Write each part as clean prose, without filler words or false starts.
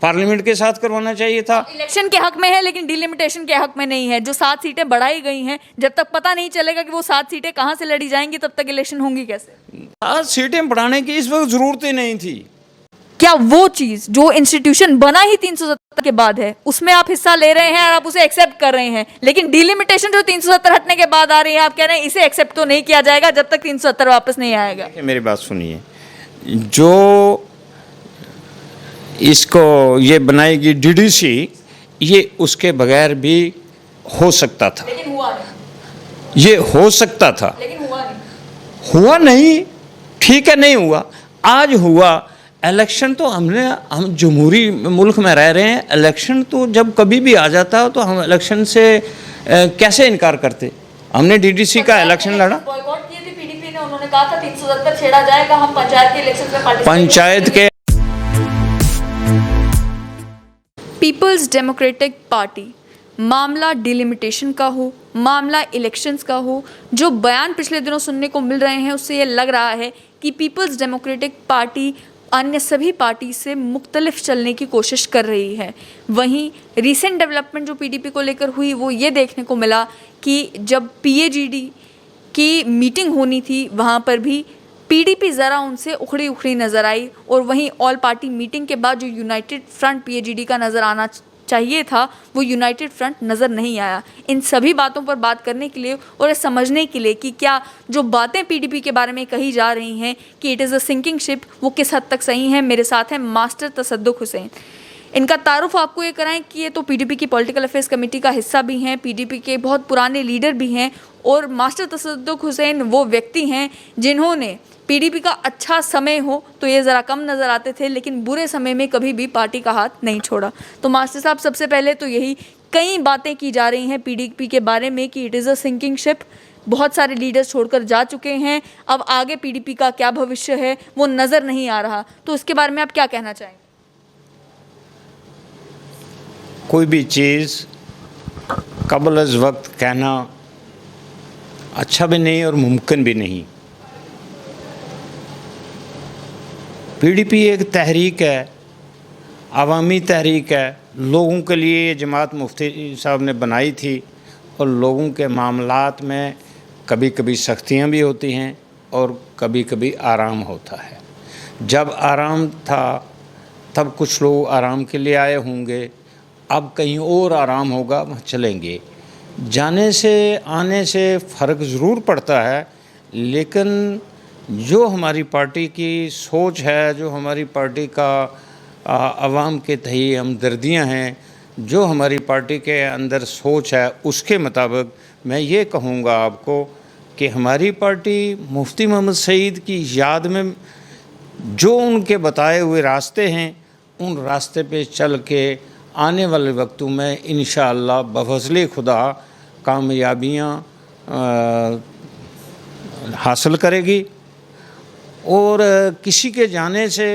Parliament के साथ करवाना चाहिए था। इलेक्शन के हक में है लेकिन डिलिमिटेशन के हक में नहीं है। जो 7 सीटें बढ़ाई गई हैं, जब तक पता नहीं चलेगा कि वो 7 सीटें कहाँ से लड़ी जाएंगी, तब तक इलेक्शन होंगी कैसे? 7 सीटें बढ़ाने की इस वक्त जरूरत ही नहीं थी। क्या वो चीज जो इंस्टीट्यूशन बना ही 370 के बाद है, उसमें आप हिस्सा ले रहे हैं और आप उसे एक्सेप्ट कर रहे हैं, लेकिन डिलिमिटेशन जो 370 हटने के बाद आ रही है, आप कह रहे हैं इसे एक्सेप्ट तो नहीं किया जाएगा जब तक 370 वापस नहीं आएगा? मेरी बात सुनिए, जो इसको ये बनाएगी डीडीसी, ये उसके बगैर भी हो सकता था, लेकिन हुआ नहीं। ये हो सकता था, लेकिन हुआ नहीं। हुआ नहीं, ठीक है, नहीं हुआ, आज हुआ। इलेक्शन तो हम जमहूरी मुल्क में रह रहे हैं, इलेक्शन तो जब कभी भी आ जाता है तो हम इलेक्शन से कैसे इनकार करते। हमने डीडीसी का इलेक्शन लड़ा, बॉयकॉट किए थे पीडीपी ने, उन्होंने कहा था 370 छेड़ा जाएगा, हम पंचायत के इलेक्शन में पार्टिसिपेट पंचायत के। पीपल्स डेमोक्रेटिक पार्टी, मामला डिलिमिटेशन का हो, मामला इलेक्शंस का हो, जो बयान पिछले दिनों सुनने को मिल रहे हैं उससे ये लग रहा है कि पीपल्स डेमोक्रेटिक पार्टी अन्य सभी पार्टी से मुख्तलिफ चलने की कोशिश कर रही है। वहीं रीसेंट डेवलपमेंट जो पीडीपी को लेकर हुई वो ये देखने को मिला कि जब पीएजीडी की मीटिंग होनी थी वहाँ पर भी पीडीपी ज़रा उनसे उखड़ी उखड़ी नज़र आई, और वहीं ऑल पार्टी मीटिंग के बाद जो यूनाइटेड फ्रंट पीएजीडी का नज़र आना चाहिए था वो यूनाइटेड फ्रंट नज़र नहीं आया। इन सभी बातों पर बात करने के लिए और समझने के लिए कि क्या जो बातें पीडीपी के बारे में कही जा रही हैं कि it is a sinking ship, वो किस हद तक सही है, मेरे साथ हैं मास्टर तसद्दुक हुसैन। इनका तारुफ आपको ये कराएं कि ये तो पीडीपी की पॉलिटिकल अफेयर्स कमेटी का हिस्सा भी हैं, पीडीपी के बहुत पुराने लीडर भी हैं, और मास्टर तसद्दुक हुसैन वो व्यक्ति हैं जिन्होंने पीडीपी का अच्छा समय हो तो ये ज़रा कम नज़र आते थे, लेकिन बुरे समय में कभी भी पार्टी का हाथ नहीं छोड़ा। तो मास्टर साहब, सबसे पहले तो यही कई बातें की जा रही हैं पीडीपी के बारे में कि it is a sinking ship, बहुत सारे लीडर्स छोड़कर जा चुके हैं, अब आगे पीडीपी का क्या भविष्य है वो नज़र नहीं आ रहा। तो इसके बारे में आप क्या कहना चाहेंगे? कोई भी चीज़ कबल अज़ वक्त कहना अच्छा भी नहीं और मुमकिन भी नहीं। पीडीपी एक तहरीक है, अवामी तहरीक है, लोगों के लिए ये जमात मुफ्ती साहब ने बनाई थी, और लोगों के मामलात में कभी कभी सख्तियाँ भी होती हैं और कभी कभी आराम होता है। जब आराम था तब कुछ लोग आराम के लिए आए होंगे, अब कहीं और आराम होगा, वहाँ चलेंगे। जाने से आने से फ़र्क ज़रूर पड़ता है, लेकिन जो हमारी पार्टी की सोच है, जो हमारी पार्टी का आवाम के तही हमदर्दियाँ हैं, जो हमारी पार्टी के अंदर सोच है, उसके मुताबिक मैं ये कहूँगा आपको कि हमारी पार्टी मुफ्ती मोहम्मद सईद की याद में जो उनके बताए हुए रास्ते हैं, उन रास्ते पे चल के आने वाले वक्तों में इंशाअल्लाह बफज़ल खुदा कामयाबियाँ हासिल करेगी। और किसी के जाने से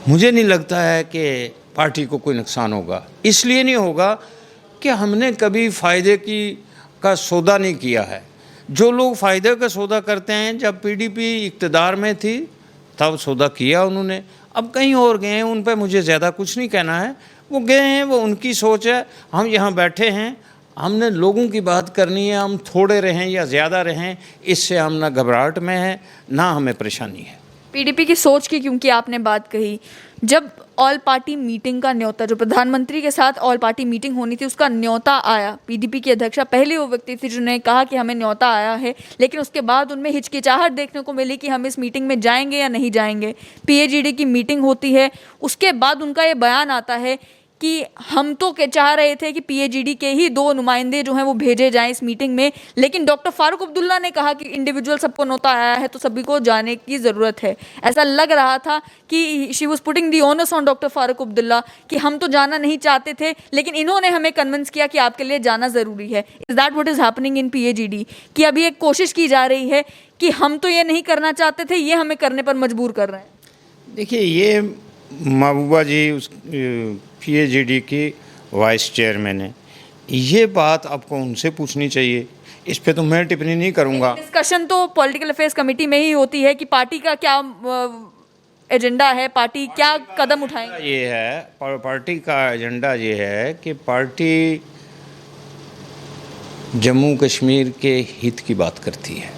मुझे नहीं लगता है कि पार्टी को कोई नुकसान होगा। इसलिए नहीं होगा कि हमने कभी फ़ायदे का सौदा नहीं किया है। जो लोग फ़ायदे का सौदा करते हैं, जब पीडीपी इक़्तिदार में थी तब सौदा किया उन्होंने, अब कहीं और गए हैं, उन पर मुझे ज़्यादा कुछ नहीं कहना है। वो गए हैं, वो उनकी सोच है। हम यहाँ बैठे हैं, हमने लोगों की बात करनी है, हम थोड़े रहें या ज़्यादा रहें, इससे हम ना घबराहट में हैं ना हमें परेशानी है। पीडीपी की सोच की क्योंकि आपने बात कही, जब ऑल पार्टी मीटिंग का न्योता, जो प्रधानमंत्री के साथ ऑल पार्टी मीटिंग होनी थी, उसका न्योता आया, पीडीपी की अध्यक्षा पहले वो व्यक्ति थी जिन्होंने कहा कि हमें न्योता आया है, लेकिन उसके बाद उनमें हिचकिचाहट देखने को मिली कि हम इस मीटिंग में जाएंगे या नहीं जाएंगे। पीएजीडी की मीटिंग होती है, उसके बाद उनका ये बयान आता है कि हम तो चाह रहे थे कि पीएजीडी के ही 2 नुमाइंदे जो हैं वो भेजे जाएं इस मीटिंग में, लेकिन डॉक्टर फारूक अब्दुल्ला ने कहा कि इंडिविजुअल सबको न्योता आया है तो सभी को जाने की ज़रूरत है। ऐसा लग रहा था कि she was putting the onus on doctor Farooq Abdullah कि हम तो जाना नहीं चाहते थे, लेकिन इन्होंने हमें कन्विंस किया कि आपके लिए जाना ज़रूरी है। Is that what is happening in PAGD? कि अभी एक कोशिश की जा रही है कि हम तो ये नहीं करना चाहते थे, ये हमें करने पर मजबूर कर रहे हैं। देखिए, ये महबूबा जी उस पीएजीडी की वाइस चेयरमैन है, ये बात आपको उनसे पूछनी चाहिए, इस पे तो मैं टिप्पणी नहीं करूँगा। डिस्कशन तो पॉलिटिकल अफेयर्स कमेटी में ही होती है कि पार्टी का क्या एजेंडा है, पार्टी क्या कदम उठाएंगे? ये है पार्टी का एजेंडा ये है कि पार्टी जम्मू कश्मीर के हित की बात करती है।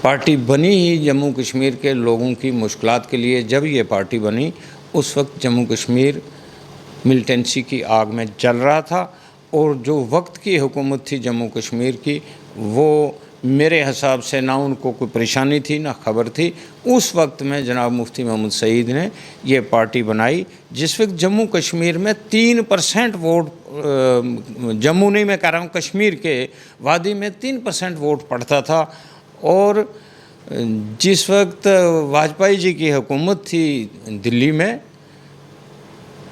पार्टी बनी ही जम्मू कश्मीर के लोगों की मुश्किलात के लिए। जब ये पार्टी बनी उस वक्त जम्मू कश्मीर मिलिटेंसी की आग में जल रहा था, और जो वक्त की हुकूमत थी जम्मू कश्मीर की, वो मेरे हिसाब से ना उनको कोई परेशानी थी ना खबर थी। उस वक्त में जनाब मुफ्ती मोहम्मद सईद ने ये पार्टी बनाई, जिस वक्त जम्मू कश्मीर में 3% वोट, जम्मू नहीं मैं कह रहा हूँ, कश्मीर के वादी में 3% वोट पड़ता था। और जिस वक्त वाजपेयी जी की हुकूमत थी दिल्ली में,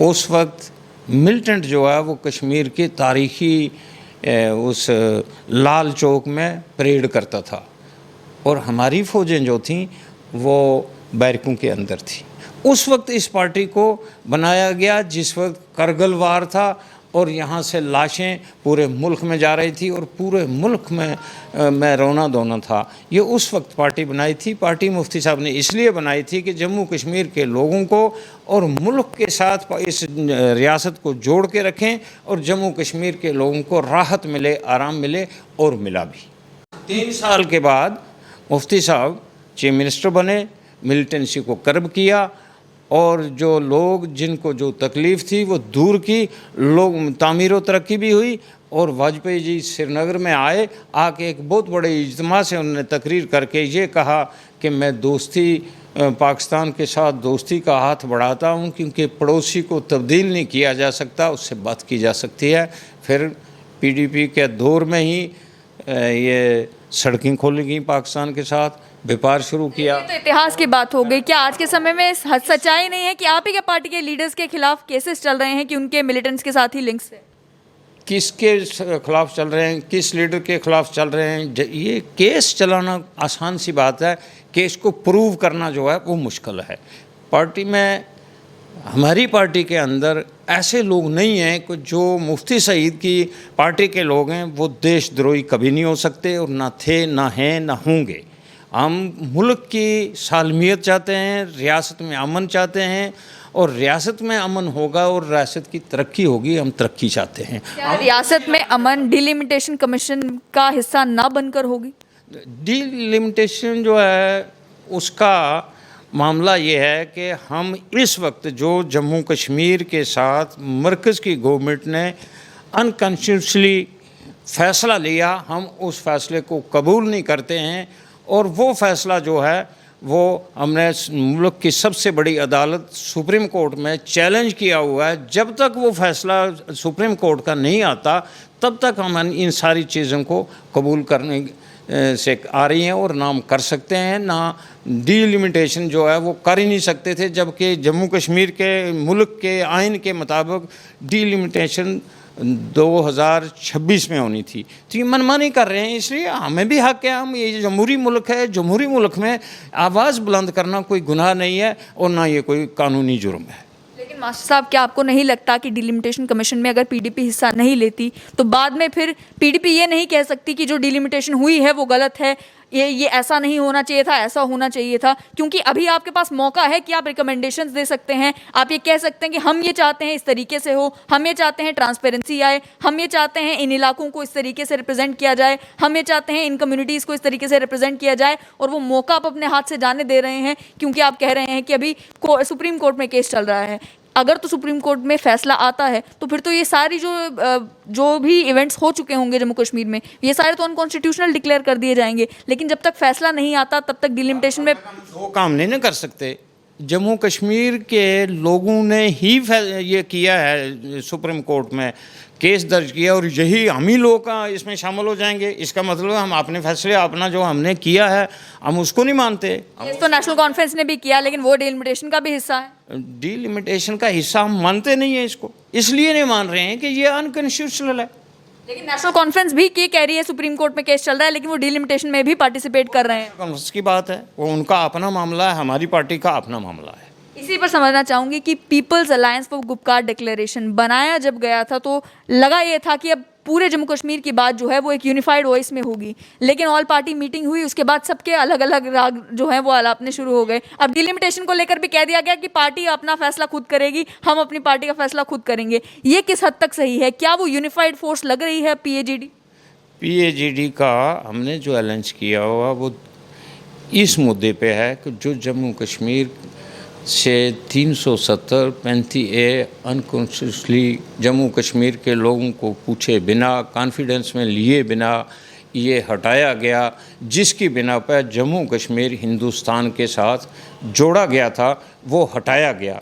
उस वक्त मिलिटेंट जो है वो कश्मीर के तारीख़ी उस लाल चौक में परेड करता था, और हमारी फ़ौजें जो थीं वो बैरकों के अंदर थी। उस वक्त इस पार्टी को बनाया गया जिस वक्त करगिल वार था, और यहाँ से लाशें पूरे मुल्क में जा रही थी, और पूरे मुल्क में रोना धोना था। ये उस वक्त पार्टी बनाई थी। पार्टी मुफ्ती साहब ने इसलिए बनाई थी कि जम्मू कश्मीर के लोगों को और मुल्क के साथ इस रियासत को जोड़ के रखें, और जम्मू कश्मीर के लोगों को राहत मिले, आराम मिले, और मिला भी। 3 साल के बाद मुफ्ती साहब चीफ मिनिस्टर बने, मिलिटेंसी को कर्ब किया, और जो लोग जिनको जो तकलीफ़ थी वो दूर की, लोग तामीर व तरक्की भी हुई। और वाजपेयी जी श्रीनगर में आए, आके एक बहुत बड़े इज्तिमा से उन्होंने तकरीर करके ये कहा कि मैं दोस्ती, पाकिस्तान के साथ दोस्ती का हाथ बढ़ाता हूँ, क्योंकि पड़ोसी को तब्दील नहीं किया जा सकता, उससे बात की जा सकती है। फिर PDP के दौर में ही ये सड़कें खोली गई, पाकिस्तान के साथ व्यापार शुरू किया। ये तो इतिहास की बात हो गई। क्या आज के समय में सच्चाई नहीं है कि आप ही के पार्टी के लीडर्स के खिलाफ केसेस चल रहे हैं कि उनके मिलिटेंट्स के साथ ही लिंक्स है? किसके खिलाफ चल रहे हैं, किस लीडर के खिलाफ चल रहे हैं, ये केस चलाना आसान सी बात है। केस को प्रूव करना जो है वो मुश्किल है। पार्टी में, हमारी पार्टी के अंदर ऐसे लोग नहीं हैं कि जो मुफ्ती सईद की पार्टी के लोग हैं वो देशद्रोही कभी नहीं हो सकते, और ना थे, ना हैं, ना होंगे। हम मुल्क की सालमियत चाहते हैं, रियासत में अमन चाहते हैं, और रियासत में अमन होगा और रियासत की तरक्की होगी, हम तरक्की चाहते हैं। क्या रियासत में अमन डिलिमिटेशन कमीशन का हिस्सा ना बनकर होगी? डिलिमिटेशन जो है उसका मामला ये है कि हम इस वक्त जो जम्मू कश्मीर के साथ मरकज़ की गवर्नमेंट ने अनकॉन्स्टिट्यूशनली फ़ैसला लिया, हम उस फ़ैसले को कबूल नहीं करते हैं। और वो फ़ैसला जो है वो हमने मुल्क की सबसे बड़ी अदालत सुप्रीम कोर्ट में चैलेंज किया हुआ है। जब तक वो फ़ैसला सुप्रीम कोर्ट का नहीं आता तब तक हम इन सारी चीज़ों को कबूल करने से आ रही हैं, और ना हम कर सकते हैं, ना डिलिमिटेशन जो है वो कर ही नहीं सकते थे। जबकि जम्मू कश्मीर के मुल्क के आइन के मुताबिक डिलिमिटेशन 2026 में होनी थी। तो ये मनमानी कर रहे हैं, इसलिए हमें भी हक है। हम, ये जमहूरी मुल्क है, जमहूरी मुल्क में आवाज़ बुलंद करना कोई गुनाह नहीं है, और ना ये कोई कानूनी जुर्म है। लेकिन मास्टर साहब, क्या आपको नहीं लगता कि डिलिमिटेशन कमीशन में अगर PDP हिस्सा नहीं लेती तो बाद में फिर PDP ये नहीं कह सकती कि जो डिलिमिटेशन हुई है वो गलत है, ये ऐसा नहीं होना चाहिए था, ऐसा होना चाहिए था? क्योंकि अभी आपके पास मौका है कि आप रिकमेंडेशंस दे सकते हैं। आप ये कह सकते हैं कि हम ये चाहते हैं इस तरीके से हो, हम ये चाहते हैं ट्रांसपेरेंसी आए, हम ये चाहते हैं इन इलाकों को इस तरीके से रिप्रेजेंट किया जाए, हम ये चाहते हैं इन कम्युनिटीज़ को इस तरीके से रिप्रेजेंट किया जाए। और वो मौका आप अपने हाथ से जाने दे रहे हैं, क्योंकि आप कह रहे हैं कि अभी सुप्रीम कोर्ट में केस चल रहा है। अगर तो सुप्रीम कोर्ट में फैसला आता है तो फिर तो ये सारी जो भी इवेंट्स हो चुके होंगे जम्मू कश्मीर में, ये सारे तो अनकॉन्स्टिट्यूशनल डिक्लेयर कर दिए जाएंगे। लेकिन जब तक फैसला नहीं आता तब तक डिलिमिटेशन में वो काम नहीं ना कर सकते। जम्मू कश्मीर के लोगों ने ही ये किया है, सुप्रीम कोर्ट में केस दर्ज किया, और यही हम ही लोग का इसमें शामिल हो जाएंगे। इसका मतलब हम अपने फैसले, अपना जो हमने किया है, हम उसको नहीं मानते। तो नेशनल कॉन्फ्रेंस ने भी किया, लेकिन वो डिलिमिटेशन का भी हिस्सा है। डिलिमिटेशन का हिस्सा हम मानते नहीं है इसको, इसलिए नहीं मान रहे हैं कि ये अनकॉन्स्टिट्यूशनल है। लेकिन नेशनल कॉन्फ्रेंस भी कह रही है सुप्रीम कोर्ट में केस चल रहा है, लेकिन वो डिलिमिटेशन में भी पार्टिसिपेट कर रहे हैं। कॉन्फ्रेंस की बात है, वो उनका अपना मामला है, हमारी पार्टी का अपना मामला है। इसी पर समझना चाहूँगी कि people's alliance for Gupkar declaration बनाया जब गया था तो लगा ये था कि अब पूरे जम्मू कश्मीर की बात जो है वो एक यूनिफाइड वॉइस में होगी। लेकिन ऑल पार्टी मीटिंग हुई, उसके बाद सबके अलग अलग राग जो है वो आलापने शुरू हो गए। अब डिलिमिटेशन को लेकर भी कह दिया गया कि पार्टी अपना फैसला खुद करेगी, हम अपनी पार्टी का फैसला खुद करेंगे। ये किस हद तक सही है? क्या वो यूनिफाइड फोर्स लग रही है पीएजीडी? पीएजीडी का हमने जो अलाउंस किया हुआ वो इस मुद्दे पे है कि जो जम्मू कश्मीर से 370 35A अनकॉन्शियसली जम्मू कश्मीर के लोगों को पूछे बिना, कॉन्फिडेंस में लिए बिना ये हटाया गया, जिसकी बिना पर जम्मू कश्मीर हिंदुस्तान के साथ जोड़ा गया था, वो हटाया गया।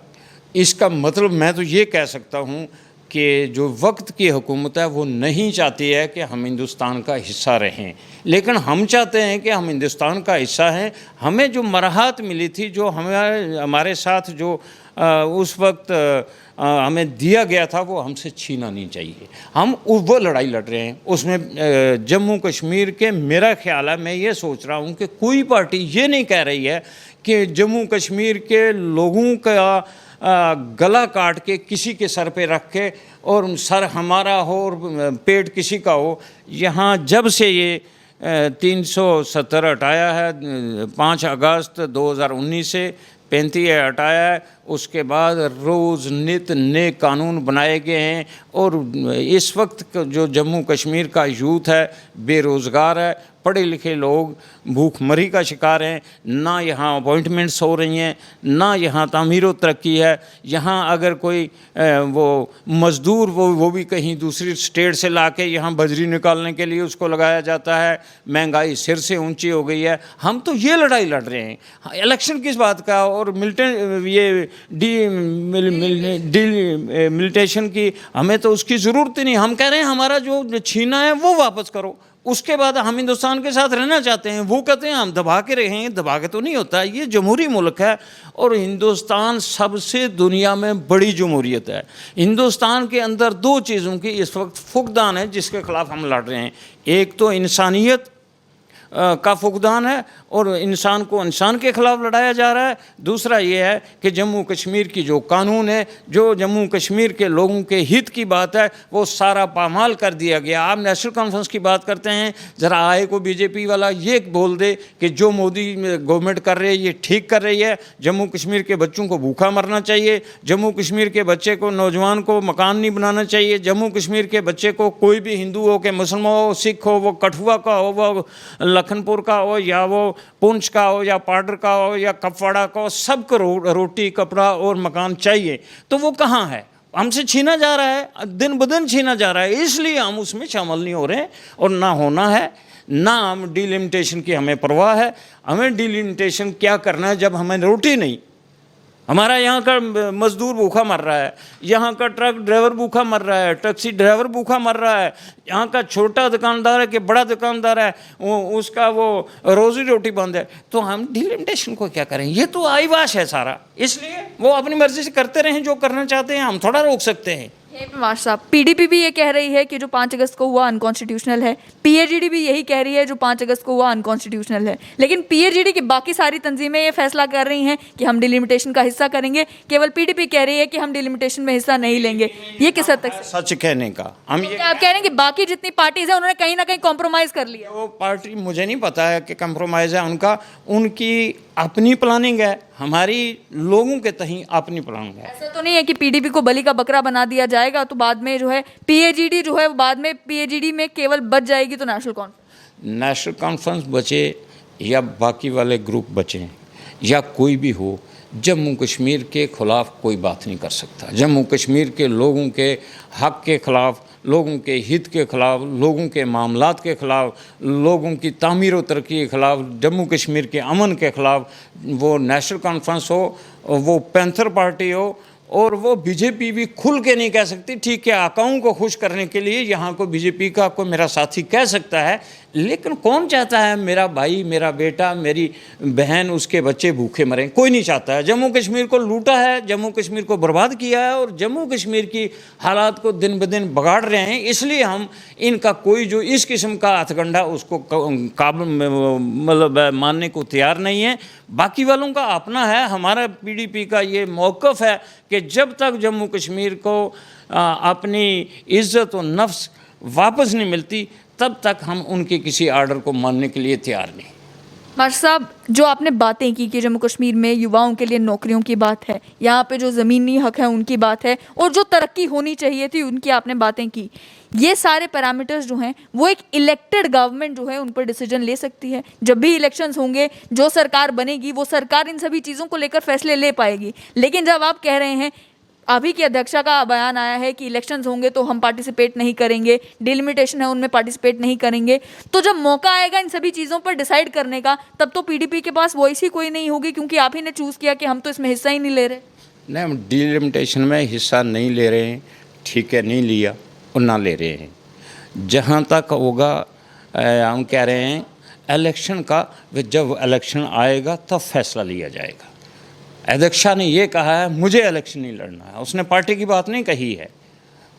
इसका मतलब मैं तो ये कह सकता हूँ कि जो वक्त की हुकूमत है वो नहीं चाहती है कि हम हिंदुस्तान का हिस्सा रहें, लेकिन हम चाहते हैं कि हम हिंदुस्तान का हिस्सा हैं। हमें जो मराहत मिली थी, जो हमारे साथ जो उस वक्त हमें दिया गया था, वो हमसे छीना नहीं चाहिए। हम वो लड़ाई लड़ रहे हैं उसमें जम्मू कश्मीर के। मेरा ख्याल है, मैं ये सोच रहा हूँ कि कोई पार्टी ये नहीं कह रही है कि जम्मू कश्मीर के लोगों का गला काट के किसी के सर पे रख के और सर हमारा हो और पेट किसी का हो। यहाँ जब से ये 370 हटाया है 5 अगस्त 2019 से 35A हटाया है, उसके बाद रोज़ नित नए कानून बनाए गए हैं। और इस वक्त जो जम्मू कश्मीर का यूथ है बेरोज़गार है, पढ़े लिखे लोग भूखमरी का शिकार हैं, ना यहाँ अपॉइंटमेंट्स हो रही हैं, ना यहाँ तामीर व तरक्की है। यहाँ अगर कोई वो मज़दूर वो भी कहीं दूसरी स्टेट से ला के यहाँ बजरी निकालने के लिए उसको लगाया जाता है। महंगाई सिर से ऊंची हो गई है। हम तो ये लड़ाई लड़ रहे हैं। इलेक्शन किस बात का और मिलिटेशन की हमें तो उसकी ज़रूरत ही नहीं। हम कह रहे हैं हमारा जो छीना है वो वापस करो। उसके बाद हम हिंदुस्तान के साथ रहना चाहते हैं। वो कहते हैं हम दबा के रहेंगे। दबा के तो नहीं होता, ये जमहूरी मुल्क है और हिंदुस्तान सबसे दुनिया में बड़ी जमहूरियत है। हिंदुस्तान के अंदर 2 चीज़ों की इस वक्त फुकदान है जिसके खिलाफ हम लड़ रहे हैं। एक तो इंसानियत का फुकदान है और इंसान को इंसान के ख़िलाफ़ लड़ाया जा रहा है। दूसरा ये है कि जम्मू कश्मीर की जो कानून है, जो जम्मू कश्मीर के लोगों के हित की बात है, वो सारा पामाल कर दिया गया। आप नेशनल कॉन्फ्रेंस की बात करते हैं, ज़रा आए को बीजेपी वाला ये बोल दे कि जो मोदी गवर्नमेंट कर रही है ये ठीक कर रही है। जम्मू कश्मीर के बच्चों को भूखा मरना चाहिए, जम्मू कश्मीर के बच्चे को, नौजवान को मकान नहीं बनाना चाहिए, जम्मू कश्मीर के बच्चे को कोई भी हिंदू हो, के मुसलमान हो, सिख हो, वो कठुआ का हो, वो लखनपुर का हो, या वो पुंछ का हो, या पाडर का हो, या कपवाड़ा का हो, सबको रोटी कपड़ा और मकान चाहिए। तो वो कहाँ है? हमसे छीना जा रहा है, दिन ब दिन छीना जा रहा है। इसलिए हम उसमें शामिल नहीं हो रहे हैं और ना होना है। ना हम डिलिमिटेशन की हमें परवाह है। हमें डिलिमिटेशन क्या करना है जब हमें रोटी नहीं। हमारा यहाँ का मजदूर भूखा मर रहा है, यहाँ का ट्रक ड्राइवर भूखा मर रहा है, टैक्सी ड्राइवर भूखा मर रहा है, यहाँ का छोटा दुकानदार है कि बड़ा दुकानदार है, उसका वो रोज़ी रोटी बंद है। तो हम डिलिमिटेशन को क्या करें? ये तो आईवाश है सारा। इसलिए वो अपनी मर्जी से करते रहें जो करना चाहते हैं, हम थोड़ा रोक सकते हैं। मार साहब, पीडीपी भी ये कह रही है कि जो 5 अगस्त को हुआ अनकॉन्स्टिट्यूशनल है। पीएजीडी भी यही कह रही है जो 5 अगस्त को हुआ अनकॉन्स्टिट्यूशनल है। लेकिन पीएजीडी की बाकी सारी तंजीमें ये फैसला कर रही हैं कि हम डिलिमिटेशन का हिस्सा करेंगे। केवल पीडीपी कह रही है कि हम डिलिमिटेशन में हिस्सा नहीं लेंगे। ये किस हद तक सच कहने का हम ये आप कह रहे हैं कि बाकी जितनी पार्टीज है उन्होंने कहीं ना कहीं कॉम्प्रोमाइज़ कर लिया? वो पार्टी मुझे नहीं पता है कि कम्प्रोमाइज़ है उनका, उनकी अपनी प्लानिंग है, हमारी लोगों के तहीं अपनी प्लानिंग है। ऐसा तो नहीं है कि पीडीपी को बलि का बकरा बना दिया जाएगा तो बाद में जो है पीएजीडी जो है बाद में पीएजीडी में केवल बच जाएगी तो नेशनल कॉन्फ्रेंस बचे या बाकी वाले ग्रुप बचें या कोई भी हो, जम्मू कश्मीर के ख़िलाफ़ कोई बात नहीं कर सकता। जम्मू कश्मीर के लोगों के हक़ के ख़िलाफ़, लोगों के हित के ख़िलाफ़, लोगों के मामलात के ख़िलाफ़, लोगों की तामीर व तरक्की के ख़िलाफ़, जम्मू कश्मीर के अमन के ख़िलाफ़, वो नेशनल कॉन्फ्रेंस हो, वो पैंथर पार्टी हो और वो बीजेपी भी खुल के नहीं कह सकती। ठीक है, आकाओं को खुश करने के लिए यहाँ को बीजेपी का कोई मेरा साथी कह सकता है, लेकिन कौन चाहता है मेरा भाई, मेरा बेटा, मेरी बहन, उसके बच्चे भूखे मरें? कोई नहीं चाहता है। जम्मू कश्मीर को लूटा है, जम्मू कश्मीर को बर्बाद किया है और जम्मू कश्मीर की हालात को दिन ब दिन बिगाड़ रहे हैं। इसलिए हम इनका कोई जो इस किस्म का हथकंडा उसको मतलब मानने को तैयार नहीं है। बाकी वालों का अपना है। हमारा पीडीपी का ये मौक़िफ़ है कि जब तक जम्मू कश्मीर को अपनी इज़्ज़त और नफ्स वापस नहीं मिलती तब तक हम उनके किसी आर्डर को मानने के लिए तैयार नहीं। मास्टर साहब, जो आपने बातें की कि जम्मू कश्मीर में युवाओं के लिए नौकरियों की बात है, यहाँ पे जो ज़मीनी हक है उनकी बात है, और जो तरक्की होनी चाहिए थी उनकी आपने बातें की, ये सारे पैरामीटर्स जो हैं वो एक इलेक्टेड गवर्नमेंट जो है उन पर डिसीजन ले सकती है। जब भी इलेक्शंस होंगे, जो सरकार बनेगी वो सरकार इन सभी चीज़ों को लेकर फैसले ले पाएगी। लेकिन जब आप कह रहे हैं, अभी की अध्यक्षा का बयान आया है कि इलेक्शंस होंगे तो हम पार्टिसिपेट नहीं करेंगे, डिलिमिटेशन है उनमें पार्टिसिपेट नहीं करेंगे, तो जब मौका आएगा इन सभी चीज़ों पर डिसाइड करने का, तब तो पीडीपी के पास वॉइस ही कोई नहीं होगी, क्योंकि आप ही ने चूज़ किया कि हम तो इसमें हिस्सा ही नहीं ले रहे। नहीं, हम डिलिमिटेशन में हिस्सा नहीं ले रहे हैं, ठीक है, नहीं लिया और ना ले रहे हैं। जहाँ तक होगा हम कह रहे हैं इलेक्शन का, जब इलेक्शन आएगा तब फैसला लिया जाएगा। अध्यक्षा ने ये कहा है मुझे इलेक्शन नहीं लड़ना है, उसने पार्टी की बात नहीं कही है,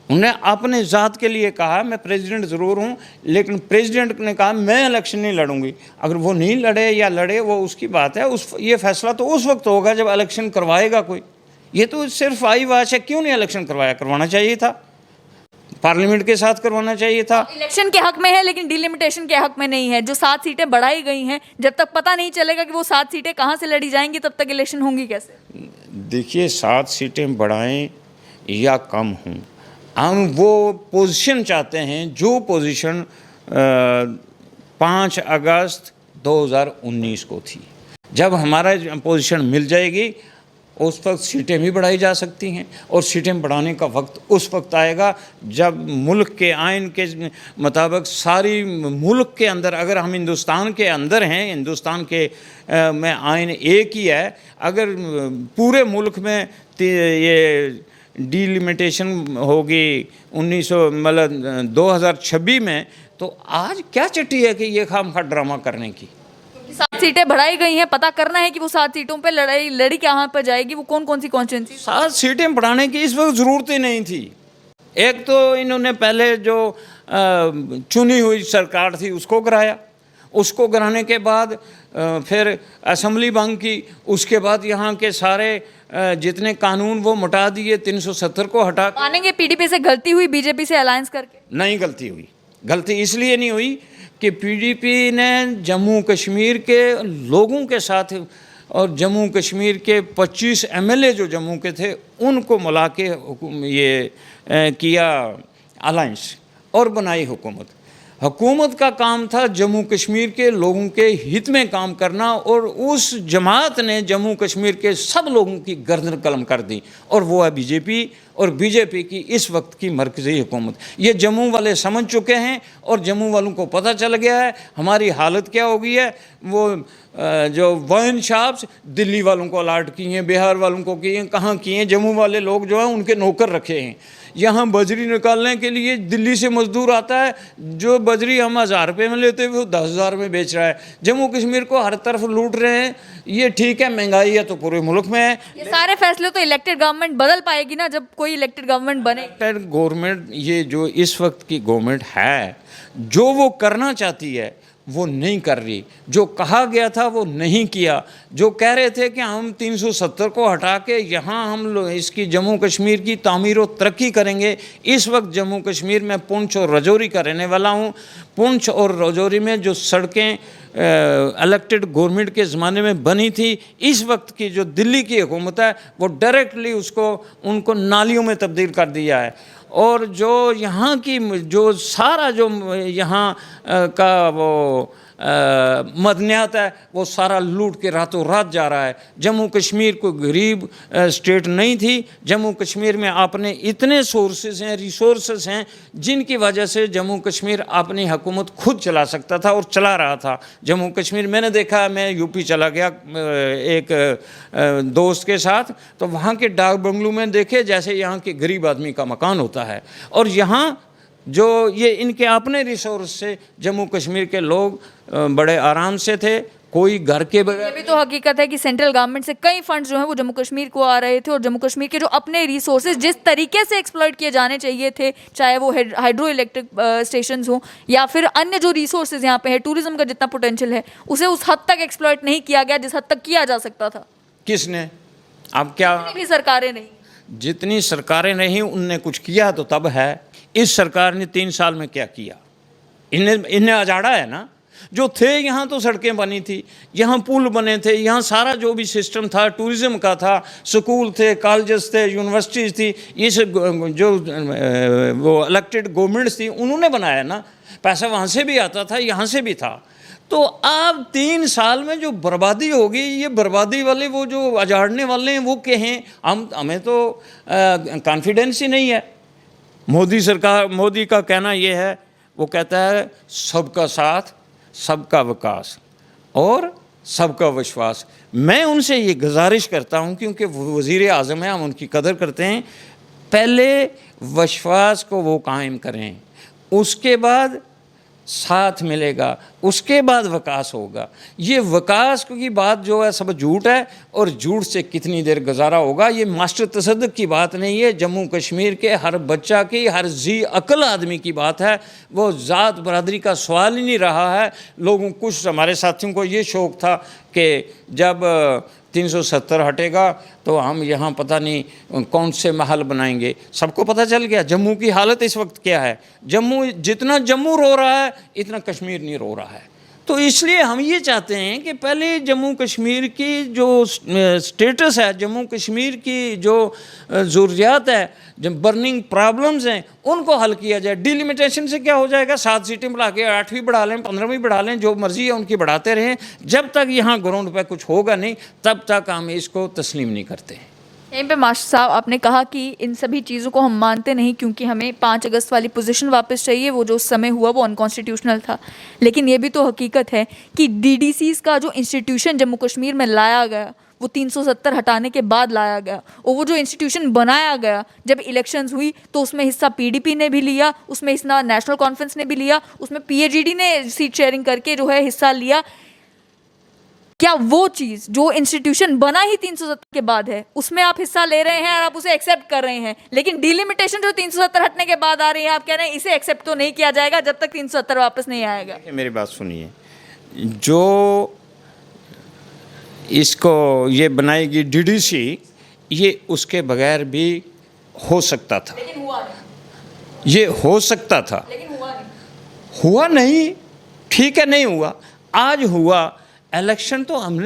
उन्हें अपने ज़ात के लिए कहा मैं प्रेसिडेंट ज़रूर हूँ, लेकिन प्रेसिडेंट ने कहा मैं इलेक्शन नहीं लड़ूंगी। अगर वो नहीं लड़े या लड़े वो उसकी बात है, ये फैसला तो उस वक्त होगा जब इलेक्शन करवाएगा कोई। ये तो सिर्फ आई वाच है, क्यों नहीं इलेक्शन करवाया? करवाना चाहिए था, पार्लियामेंट के साथ करवाना चाहिए था। इलेक्शन के हक में है लेकिन डिलिमिटेशन के हक में नहीं है। जो 7 सीटें बढ़ाई गई हैं, जब तक पता नहीं चलेगा कि वो 7 सीटें कहाँ से लड़ी जाएंगी, तब तक इलेक्शन होंगी कैसे? देखिए, 7 सीटें बढ़ाएं या कम हों, हम वो पोजीशन चाहते हैं जो पोजीशन 5 अगस्त 2019 को थी। जब हमारा पोजीशन मिल जाएगी उस वक्त सीटें भी बढ़ाई जा सकती हैं, और सीटें बढ़ाने का वक्त उस वक्त आएगा जब मुल्क के आइन के मुताबिक सारी मुल्क के अंदर, अगर हम हिंदुस्तान के अंदर हैं, हिंदुस्तान के में आइन एक ही है, अगर पूरे मुल्क में ये डिलिमिटेशन होगी 2026 में, तो आज क्या चिट्ठी है कि ये खामखा ड्रामा करने की? 7 सीटें बढ़ाई गई हैं, पता करना है कि वो 7 सीटों पे लड़ी कहाँ पर जाएगी, वो कौन कौन सी कॉन्स्टिट्यूंसी। 7 सीटें बढ़ाने की इस वक्त ज़रूरत ही नहीं थी। एक तो इन्होंने पहले जो चुनी हुई सरकार थी उसको कराया, उसको कराने के बाद फिर असेंबली भंग की, उसके बाद यहाँ के सारे जितने कानून वो मिटा दिए, 370 को हटा। मानेंगे पीडीपी से गलती हुई बीजेपी से अलायंस करके? नहीं गलती हुई। गलती इसलिए नहीं हुई कि पीडीपी ने जम्मू कश्मीर के लोगों के साथ और जम्मू कश्मीर के 25 एमएलए जो जम्मू के थे उनको मिला के ये किया अलायंस और बनाई हुकूमत। हुकूमत का काम था जम्मू कश्मीर के लोगों के हित में काम करना, और उस जमात ने जम्मू कश्मीर के सब लोगों की गर्दन कलम कर दी, और वो है बीजेपी, और बीजेपी की इस वक्त की मरकज़ी हुकूमत। ये जम्मू वाले समझ चुके हैं, और जम्मू वालों को पता चल गया है हमारी हालत क्या हो गई है। वो जो वाइन शॉप्स दिल्ली वालों को अलाट किए हैं, बिहार वालों को किए हैं, कहाँ किए हैं, जम्मू वाले लोग जो हैं उनके नौकर रखे हैं। यहाँ बजरी निकालने के लिए दिल्ली से मजदूर आता है, जो बजरी हम 1000 रुपये में लेते हुए वो 10,000 में बेच रहा है। जम्मू कश्मीर को हर तरफ लूट रहे हैं। ये ठीक है, महंगाई है तो पूरे मुल्क में है। ये सारे फैसले तो इलेक्टेड गवर्नमेंट बदल पाएगी ना, जब कोई इलेक्टेड गवर्नमेंट बने। इलेक्टेड गवर्नमेंट, ये जो इस वक्त की गवर्नमेंट है, जो वो करना चाहती है वो नहीं कर रही। जो कहा गया था वो नहीं किया। जो कह रहे थे कि हम 370 को हटा के यहाँ हम इसकी जम्मू कश्मीर की तामीर और तरक्की करेंगे। इस वक्त जम्मू कश्मीर में पुंछ और रजौरी का रहने वाला हूँ। पुंछ और रजौरी में जो सड़कें इलेक्टेड गवर्नमेंट के ज़माने में बनी थी, इस वक्त की जो दिल्ली की हुकूमत है वो डायरेक्टली उनको नालियों में तब्दील कर दिया है। और जो यहाँ की जो सारा जो यहाँ का वो मदनियात है वो सारा लूट के रातों रात जा रहा है। जम्मू कश्मीर कोई गरीब स्टेट नहीं थी। जम्मू कश्मीर में आपने इतने सोर्सेस हैं, रिसोर्सेस हैं, जिनकी वजह से जम्मू कश्मीर अपनी हुकूमत खुद चला सकता था और चला रहा था। जम्मू कश्मीर मैंने देखा, मैं यूपी चला गया एक दोस्त के साथ, तो वहाँ के डाक बंगलों में देखे जैसे यहाँ के गरीब आदमी का मकान होता है। और यहाँ जो ये इनके अपने रिसोर्स से जम्मू कश्मीर के लोग बड़े आराम से थे, कोई घर के बगैर। ये भी तो हकीकत है कि सेंट्रल गवर्नमेंट से कई फंड्स जो हैं वो जम्मू कश्मीर को आ रहे थे, और जम्मू कश्मीर के जो अपने रिसोर्सेज जिस तरीके से एक्सप्लॉइट किए जाने चाहिए थे, चाहे वो हाइड्रो इलेक्ट्रिक स्टेशंस हो या फिर अन्य जो रिसोर्सेज यहाँ पे है, टूरिज्म का जितना पोटेंशियल है, उसे उस हद तक एक्सप्लॉइट नहीं किया गया जिस हद तक किया जा सकता था। किसने? अब क्या? जितनी भी सरकारें नहीं, जितनी सरकारें नहीं उनने कुछ किया तो तब है। इस सरकार ने 3 साल में क्या किया? इन्हें अजाड़ा है ना। जो थे यहाँ तो सड़कें बनी थी, यहाँ पुल बने थे, यहाँ सारा जो भी सिस्टम था टूरिज़्म का था, स्कूल थे, कॉलेजेस थे, यूनिवर्सिटीज़ थी, ये जो वो इलेक्टेड गवर्नमेंट्स थी उन्होंने बनाया ना। पैसा वहाँ से भी आता था, यहाँ से भी था। तो अब 3 साल में जो बर्बादी होगी, ये बर्बादी वाले वो जो अजाड़ने वाले हैं वो कहें, हमें तो कॉन्फिडेंस ही नहीं है। मोदी का कहना ये है, वो कहता है सबका साथ, सबका विकास और सबका विश्वास। मैं उनसे ये गुजारिश करता हूँ, क्योंकि वो वज़ीर आज़म हैं, हम उनकी कदर करते हैं, पहले विश्वास को वो कायम करें, उसके बाद साथ मिलेगा, उसके बाद विकास होगा। ये विकास की बात जो है सब झूठ है, और झूठ से कितनी देर गुजारा होगा। ये मास्टर तसद्दुक़ की बात नहीं है, जम्मू कश्मीर के हर बच्चा की, हर जी अक्ल आदमी की बात है। वो ज़ात बरादरी का सवाल ही नहीं रहा है। लोगों, कुछ हमारे साथियों को ये शौक़ था कि जब 370 हटेगा तो हम यहाँ पता नहीं कौन से महल बनाएंगे। सबको पता चल गया जम्मू की हालत इस वक्त क्या है। जितना जम्मू रो रहा है इतना कश्मीर नहीं रो रहा है। तो इसलिए हम ये चाहते हैं कि पहले जम्मू कश्मीर की जो स्टेटस है, जम्मू कश्मीर की जो ज़रूरियात है, जो बर्निंग प्रॉब्लम्स हैं, उनको हल किया जाए। डिलिमिटेशन से क्या हो जाएगा? 7 सीटें बढ़ा के 8 भी बढ़ा लें, 15 भी बढ़ा लें, जो मर्ज़ी है उनकी बढ़ाते रहें। जब तक यहाँ ग्राउंड पे कुछ होगा नहीं, तब तक हम इसको तस्लीम नहीं करते हैं। यहीं पे मास्टर साहब आपने कहा कि इन सभी चीज़ों को हम मानते नहीं, क्योंकि हमें 5 अगस्त वाली पोजीशन वापस चाहिए। वो जो उस समय हुआ वो अनकॉन्स्टिट्यूशनल था। लेकिन ये भी तो हकीकत है कि डीडीसीज़ का जो इंस्टीट्यूशन जम्मू कश्मीर में लाया गया वो 370 हटाने के बाद लाया गया, और वो जो इंस्टीट्यूशन बनाया गया जब इलेक्शंस हुई तो उसमें हिस्सा पीडीपी ने भी लिया, उसमें हिस्सा नेशनल कॉन्फ्रेंस ने भी लिया, उसमें पीएचडी ने सीट शेयरिंग करके जो है हिस्सा लिया। क्या वो चीज़ जो इंस्टीट्यूशन बना ही 370 के बाद है उसमें आप हिस्सा ले रहे हैं और आप उसे एक्सेप्ट कर रहे हैं, लेकिन डिलिमिटेशन जो 370 हटने के बाद आ रही है आप कह रहे हैं इसे एक्सेप्ट तो नहीं किया जाएगा जब तक 370 वापस नहीं आएगा? मेरी बात सुनिए, जो इसको ये बनाएगी डीडीसी, ये उसके बगैर भी हो सकता था, लेकिन हुआ नहीं। ये हो सकता था, लेकिन हुआ नहीं। ठीक है, नहीं हुआ, आज हुआ। इलेक्शन तो हम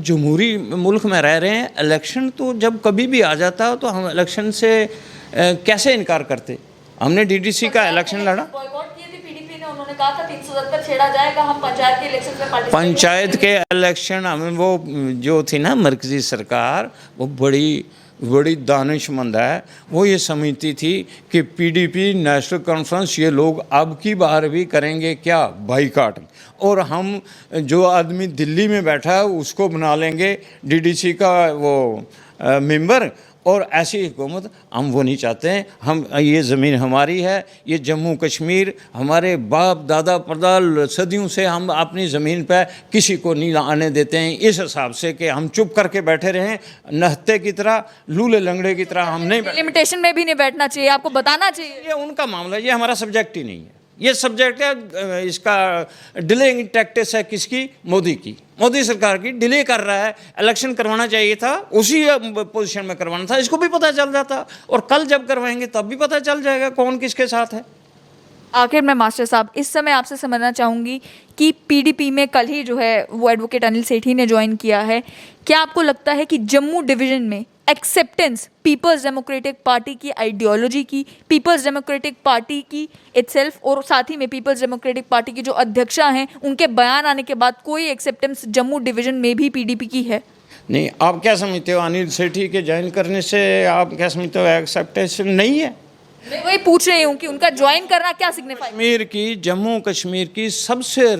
जमहूरी मुल्क में रह रहे हैं। इलेक्शन तो जब कभी भी आ जाता तो हम इलेक्शन से कैसे इनकार करते। हमने डीडीसी का इलेक्शन लड़ा, उन्होंने कहा था 370 छेड़ा जाएगा, हम पंचायत के इलेक्शन में पार्टिसिपेट। पंचायत के इलेक्शन हमें वो जो थी ना मरकजी सरकार, वो बड़ी दानिशमंद है। वो ये समझती थी कि पीडीपी, नेशनल कॉन्फ्रेंस, ये लोग अब की बार भी करेंगे क्या, बाईकाट, और हम जो आदमी दिल्ली में बैठा है उसको बना लेंगे डीडीसी का वो मेंबर। और ऐसी हुकूमत हम वो नहीं चाहते हैं। हम ये ज़मीन हमारी है, ये जम्मू कश्मीर हमारे बाप दादा परदादा सदियों से हम अपनी ज़मीन पर किसी को नहीं आने देते हैं, इस हिसाब से कि हम चुप करके बैठे रहें, नहते की तरह, लूले लंगड़े की तरह हम नहीं। लिमिटेशन में भी नहीं बैठना चाहिए, आपको बताना चाहिए। ये उनका मामला, ये हमारा सब्जेक्ट ही नहीं है। ये सब्जेक्ट है, इसका डिलेइंग टैक्टिक्स है किसकी? मोदी की। मोदी सरकार की डिले कर रहा है। इलेक्शन करवाना चाहिए था, उसी पोजीशन में करवाना था, इसको भी पता चल जाता, और कल जब करवाएंगे तब भी पता चल जाएगा कौन किसके साथ है। आखिर में मास्टर साहब इस समय आपसे समझना चाहूँगी कि पीडीपी में कल ही जो है वो एडवोकेट अनिल सेठी ने ज्वाइन किया है। क्या आपको लगता है कि जम्मू डिवीज़न में एक्सेप्टेंस पीपल्स डेमोक्रेटिक पार्टी की आइडियोलॉजी की, पीपल्स डेमोक्रेटिक पार्टी की इटसेल्फ, और साथ ही में पीपल्स डेमोक्रेटिक पार्टी की जो अध्यक्षा हैं उनके बयान आने के बाद कोई एक्सेप्टेंस जम्मू डिवीज़न में भी पीडीपी की है? नहीं, आप क्या समझते हो अनिल सेठी के ज्वाइन करने से आप क्या समझते हो एक्सेप्टेंस नहीं है? मैं वही पूछ रही हूँ कि उनका ज्वाइन करना क्या सिग्निफाई। कश्मीर की, जम्मू कश्मीर की सबसे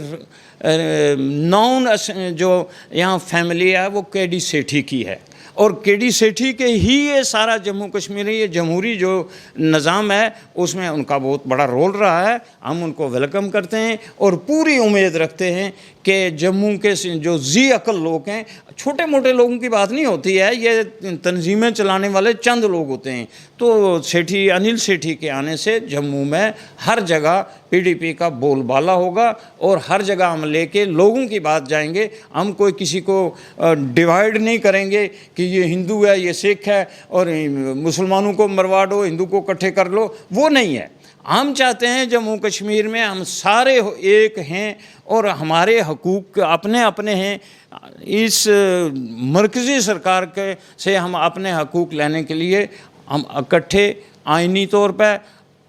नॉन जो यहाँ फैमिली है वो केडी सेठी की है, और केडी सेठी के ही ये सारा जम्मू कश्मीर, ये जमहूरी जो निज़ाम है उसमें उनका बहुत बड़ा रोल रहा है। हम उनको वेलकम करते हैं और पूरी उम्मीद रखते हैं कि जम्मू के जो जी अकल लोग हैं, छोटे मोटे लोगों की बात नहीं होती है, ये तंजीमें चलाने वाले चंद लोग होते हैं। तो सेठी, अनिल सेठी के आने से जम्मू में हर जगह पीडीपी का बोलबाला होगा और हर जगह हम लेके लोगों की बात जाएंगे। हम कोई किसी को डिवाइड नहीं करेंगे कि ये हिंदू है, ये सिख है और मुसलमानों को मरवा दो, हिंदू को इकट्ठे कर लो, वो नहीं है। हम चाहते हैं जम्मू कश्मीर में हम सारे एक हैं और हमारे हकूक़ अपने अपने हैं। इस मरकज़ी सरकार के से हम अपने हकूक़ लेने के लिए हम इकट्ठे आइनी तौर पर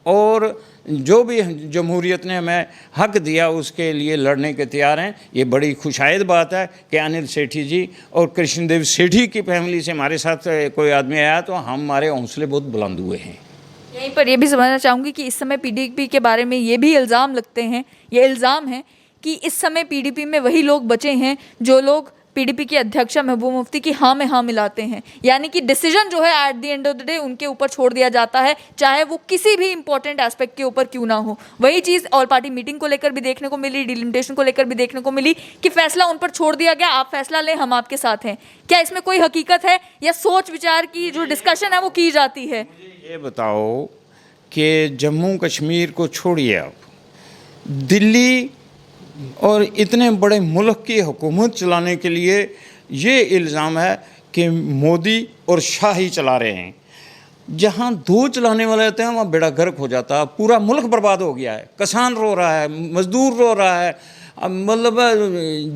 और जो भी जमहूरियत ने हमें हक दिया उसके लिए लड़ने के तैयार हैं। ये बड़ी खुशायद बात है कि अनिल सेठी जी और कृष्णदेव सेठी की फैमिली से हमारे साथ कोई आदमी आया तो हमारे हौसले बहुत बुलंद हुए हैं। यहीं पर ये भी समझना चाहूँगी कि इस समय पीडीपी के बारे में ये भी इल्ज़ाम लगते हैं, ये इल्ज़ाम है कि इस समय पीडीपी में वही लोग बचे हैं जो लोग पीडीपी की अध्यक्षा महबूबा मुफ्ती की हाँ में हाँ मिलाते हैं, यानी कि डिसीजन जो है at the end of the day उनके ऊपर छोड़ दिया जाता है, चाहे वो किसी भी इंपॉर्टेंट एस्पेक्ट के ऊपर क्यों ना हो। वही चीज़ ऑल पार्टी मीटिंग को लेकर भी देखने को मिली, डिलिमिटेशन को लेकर भी देखने को मिली कि फैसला उन पर छोड़ दिया गया, आप फैसला लें, हम आपके साथ हैं। क्या इसमें कोई हकीकत है या सोच विचार की जो डिस्कशन है वो की जाती है? ये बताओ कि जम्मू कश्मीर को छोड़िए, आप दिल्ली और इतने बड़े मुल्क की हुकूमत चलाने के लिए ये इल्ज़ाम है कि मोदी और शाह ही चला रहे हैं। जहाँ दो चलाने वाले होते हैं वहाँ बेड़ा गर्क हो जाता है, पूरा मुल्क बर्बाद हो गया है। किसान रो रहा है, मज़दूर रो रहा है, मतलब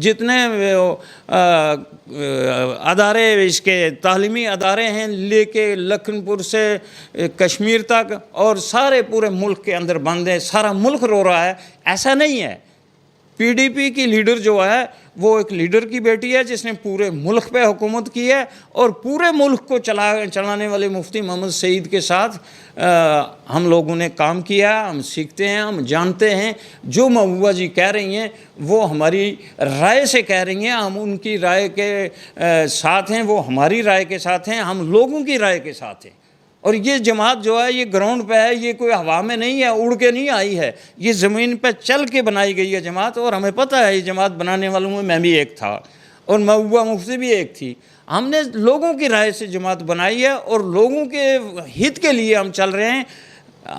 जितने अदारे इसके तालीमी अदारे हैं लेके लखनपुर से कश्मीर तक और सारे पूरे मुल्क के अंदर बंद है, सारा मुल्क रो रहा है। ऐसा नहीं है। पीडीपी की लीडर जो है वो एक लीडर की बेटी है जिसने पूरे मुल्क पे हुकूमत की है और पूरे मुल्क को चलाने वाले मुफ्ती मोहम्मद सईद के साथ हम लोगों ने काम किया। हम सीखते हैं, हम जानते हैं। जो महबूबा जी कह रही हैं वो हमारी राय से कह रही हैं, हम उनकी राय के साथ हैं, वो हमारी राय के साथ हैं, हम लोगों की राय के साथ हैं। और ये जमात जो है ये ग्राउंड पे है, ये कोई हवा में नहीं है, उड़ के नहीं आई है, ये ज़मीन पे चल के बनाई गई है जमात। और हमें पता है ये जमात बनाने वालों में मैं भी एक था और महबूबा मुफ्ती भी एक थी। हमने लोगों की राय से जमात बनाई है और लोगों के हित के लिए हम चल रहे हैं।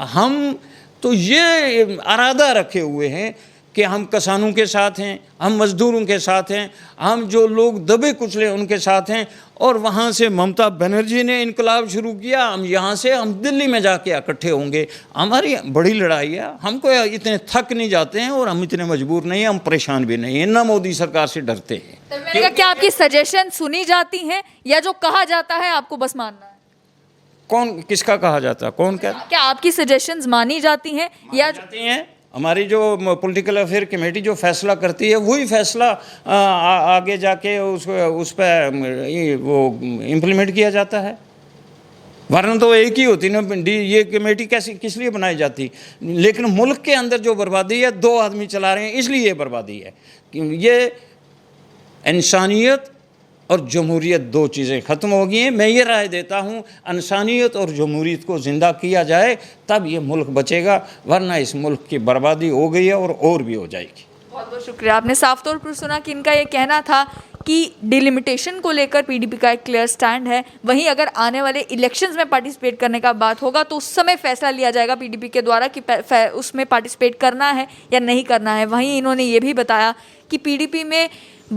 हम तो ये इरादा रखे हुए हैं कि हम किसानों के साथ हैं, हम मज़दूरों के साथ हैं, हम जो लोग दबे कुचले उनके साथ हैं। और वहाँ से ममता बनर्जी ने इनकलाब शुरू किया, हम यहाँ से हम दिल्ली में जाके इकट्ठे होंगे। हमारी बड़ी लड़ाई है, हम कोई इतने थक नहीं जाते हैं और हम इतने मजबूर नहीं हैं, हम परेशान भी नहीं हैं, ना मोदी सरकार से डरते हैं। तो मैंने कहा क्या आपकी सजेशन सुनी जाती हैं या जो कहा जाता है आपको बस मानना है? कौन किसका कहा जाता है, कौन क्या आपकी सजेशंस मानी जाती हैं या जाती हैं? हमारी जो पॉलिटिकल अफेयर कमेटी जो फैसला करती है वही फैसला आगे जाके उस पर वो इम्प्लीमेंट किया जाता है। वरना तो एक ही होती ना, ये कमेटी कैसी किस लिए बनाई जाती। लेकिन मुल्क के अंदर जो बर्बादी है, दो आदमी चला रहे हैं इसलिए ये बर्बादी है। ये इंसानियत और जमहूरियत दो चीज़ें ख़त्म हो गई हैं। मैं ये राय देता हूँ इंसानियत और जमहूरियत को ज़िंदा किया जाए तब ये मुल्क बचेगा, वरना इस मुल्क की बर्बादी हो गई है और भी हो जाएगी। बहुत बहुत शुक्रिया। आपने साफ तौर पर सुना कि इनका ये कहना था कि डिलिमिटेशन को लेकर पीडीपी का एक क्लियर स्टैंड है। वहीं अगर आने वाले इलेक्शंस में पार्टिसिपेट करने का बात होगा तो उस समय फैसला लिया जाएगा पीडीपी के द्वारा कि उसमें पार्टिसिपेट करना है या नहीं करना है। वहीं इन्होंने ये भी बताया कि पीडीपी में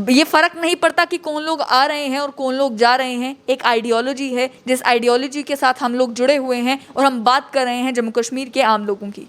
ये फ़र्क नहीं पड़ता कि कौन लोग आ रहे हैं और कौन लोग जा रहे हैं, एक आइडियोलॉजी है जिस आइडियोलॉजी के साथ हम लोग जुड़े हुए हैं और हम बात कर रहे हैं जम्मू कश्मीर के आम लोगों की।